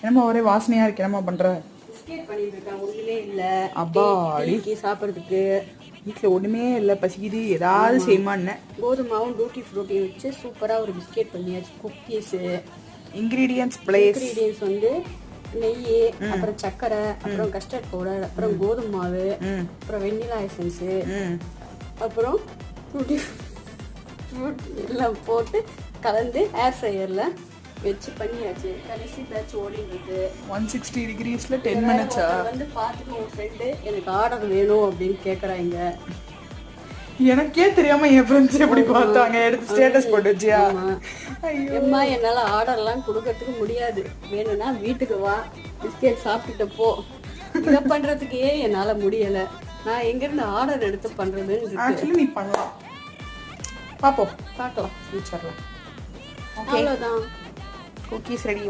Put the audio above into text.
என்னம்மா ஒரே வாசனையா இருக்கு, என்னம்மா பண்ற? பிஸ்கெட் பண்ணிட்டு இருக்கேன், ஒண்ணுமே இல்ல. அப்பா டீ சாப்பிட்றதுக்கு வீட்டில் ஒன்றுமே இல்லை, பசிக்குது, ஏதாவது செய்யுமான்னு. கோதுமாவும் டூட்டி ஃப்ரூட்டியும் வச்சு சூப்பராக ஒரு பிஸ்கெட் பண்ணியாச்சு. குக்கீஸு இன்க்ரீடியன்ஸ் வந்து நெய், அப்புறம் சர்க்கரை, அப்புறம் கஸ்டர்ட் பவுடர், அப்புறம் கோதுமை மாவு, அப்புறம் வெண்ணிலா எசன்ஸு, அப்புறம் டூட்டி ஃப்ரூட் எல்லாம் போட்டு கலந்து ஏர் ஃப்ரையரில் வச்சு பண்ணியாச்சு. கடைசி பேட்ச் ஓடிட்டு 160 டிகிரிஸ்ல 10 மினிட்ஸா வந்து பார்த்துட்டு உன் ஃப்ரெண்டு எனக்கு ஆர்டர் வேணும் அப்படின்னு கேட்குறாங்க. எனக்கே தெரியாம என் ஃப்ரெண்ட்ஸ் எப்படி பார்த்தாங்க, எடுத்து ஸ்டேட்டஸ் போட்டு வச்சியா? அம்மா என்னால் ஆர்டர்லாம் கொடுக்கறதுக்கு முடியாது, வேணும்னா வீட்டுக்கு வா பிஸ்கெட் சாப்பிட்டுட்டு போ. இதை பண்ணுறதுக்கே என்னால் முடியலை, நான் எங்கேருந்து ஆர்டர் எடுத்து பண்ணுறதுன்னு. ஆக்சுவலி நீ பண்ணலாம், பார்க்கலாம் ஃபியூச்சரில். அவ்வளோதான். அவ்வளோதான். Cookies ready.